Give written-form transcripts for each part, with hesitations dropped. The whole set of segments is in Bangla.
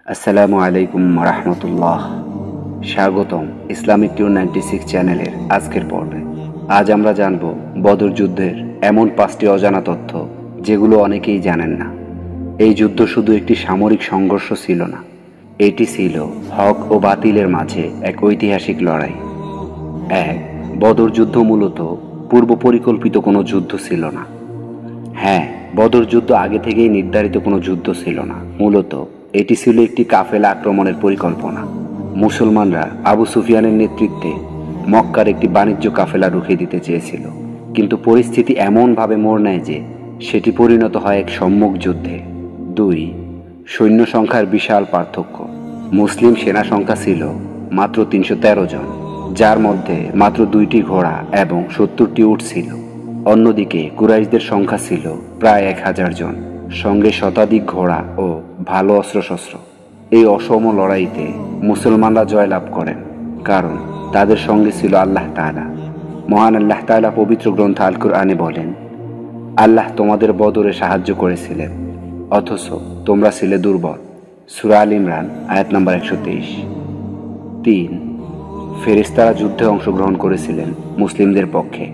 আসসালামু আলাইকুম রাহমাতুল্লাহ। স্বাগতম ইসলামিক 296 চ্যানেলের আজকের পর্বে। আজ আমরা জানব বদর যুদ্ধের এমন 5টি অজানা তথ্য যেগুলো অনেকেই জানেন না। এই যুদ্ধ শুধু একটি সামরিক সংঘর্ষ ছিল না, এটি ছিল হক ও বাতিলের মাঝে এক ঐতিহাসিক লড়াই। 1. বদর যুদ্ধ মূলত পূর্ব পরিকল্পিত কোনো যুদ্ধ ছিল না। হ্যাঁ, বদর যুদ্ধ আগে থেকেই নির্ধারিত কোনো যুদ্ধ ছিল না। মূলত এটি ছিল একটি কাফেলা আক্রমণের পরিকল্পনা। মুসলমানরা আবু সুফিয়ানের নেতৃত্বে মক্কার একটি বাণিজ্য কাফেলা রুখে দিতে চেয়েছিল, কিন্তু পরিস্থিতি এমনভাবে মোড় নেয় যে সেটি পরিণত হয় এক সম্মুখ যুদ্ধে। 2. সৈন্য সংখ্যার বিশাল পার্থক্য। মুসলিম সেনা সংখ্যা ছিল মাত্র 313 জন, যার মধ্যে মাত্র 2টি ঘোড়া এবং 70টি উট ছিল। অন্যদিকে কুরাইশদের সংখ্যা ছিল প্রায় 1000 জন, সঙ্গে শতাধিক ঘোড়া ও ভালো অস্ত্রশস্ত্র। এই অসম লড়াইতে মুসলমানরা জয়লাভ করেন, কারণ তাদের সঙ্গে ছিল আল্লাহ তাআলা। মহান আল্লাহ তাআলা পবিত্র গ্রন্থ আল কুরআনে বলেন, আল্লাহ তোমাদের বদরে সাহায্য করেছিলেন, অথচ তোমরা ছিলে দুর্বল। সূরা আল ইমরান আয়াত নম্বর 123। 3. ফেরেশতারা যুদ্ধে অংশগ্রহণ করেছিলেন মুসলিমদের পক্ষে।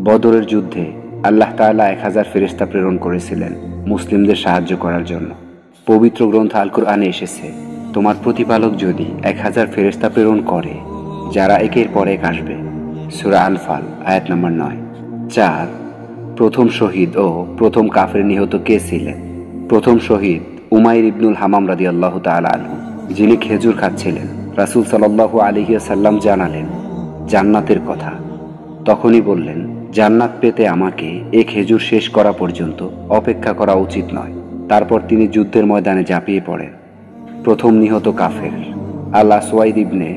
বদরের যুদ্ধে আল্লাহ তাআলা 1000 ফেরেশতা প্রেরণ করেছিলেন মুসলিমদের সাহায্য করার জন্য। পবিত্র গ্রন্থ আল কুরআনে এসেছে, তোমার প্রতিপালক যদি 1000 ফেরেশতা প্রেরণ করে যারা একের পর এক আসবে। সূরা আনফাল আয়াত নম্বর 9। 4. প্রথম শহীদ ও প্রথম কাফের নিহত কে ছিলেন? প্রথম শহীদ উমাইর ইবনুল হামাম রাদিয়াল্লাহু তাআলা আনহু, যিনি খেজুর খাচ্ছিলেন। রাসূল সাল্লাল্লাহু আলাইহি ওয়াসাল্লাম জানালেন জান্নাতের কথা। তখনই বললেন, জান্নাত পেতে আমাকে এ খেজুর শেষ করা পর্যন্ত অপেক্ষা করা উচিত নয়। তারপর তিনি যুদ্ধের ময়দানে ঝাঁপিয়ে পড়েন। প্রথম নিহত কাফের আল আসওয়াদ ইবনে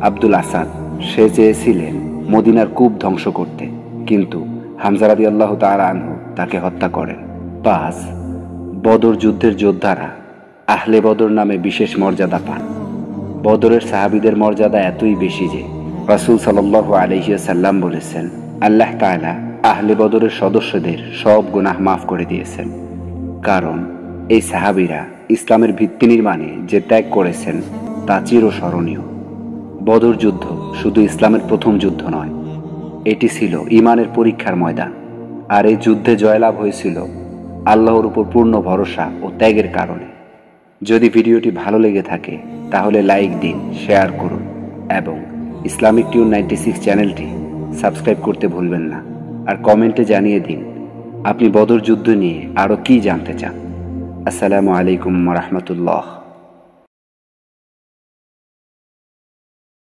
আব্দুল আসাদ। সে চেয়েছিলেন মদিনার কূপ ধ্বংস করতে, কিন্তু হামজা রাদিয়াল্লাহু তাআলা আনহু তাকে হত্যা করেন। 5. বদর যুদ্ধের যোদ্ধারা আহলে বদর নামে বিশেষ মর্যাদা পান। বদরের সাহাবীদের মর্যাদা এতই বেশি যে রাসূল সাল্লাল্লাহু আলাইহি ওয়াসাল্লাম বলেছেন, আল্লাহ তাআলা আহলে বদরের সদস্যদের সব গুনাহ মাফ করে দিয়েছেন, কারণ এই সাহাবীরা ইসলামের ভিত্তি নির্মাণে যে ত্যাগ করেছেন তা চিরস্মরণীয়। বদর যুদ্ধ শুধু ইসলামের প্রথম যুদ্ধ নয়, এটি ছিল ঈমানের পরীক্ষার ময়দান। আর এই যুদ্ধে জয়লাভ হয়েছিল আল্লাহর উপর পূর্ণ ভরসা ও ত্যাগের কারণে। যদি ভিডিওটি ভালো লেগে থাকে তাহলে লাইক দিন, শেয়ার করুন এবং ইসলামিক 296 চ্যানেলটি সাবস্ক্রাইব করতে ভুলবেন না। আর কমেন্টে জানিয়ে দিন আপনি বদর যুদ্ধ নিয়ে আরও কী জানতে চান। আসসালামু আলাইকুম রাহমাতুল্লাহ।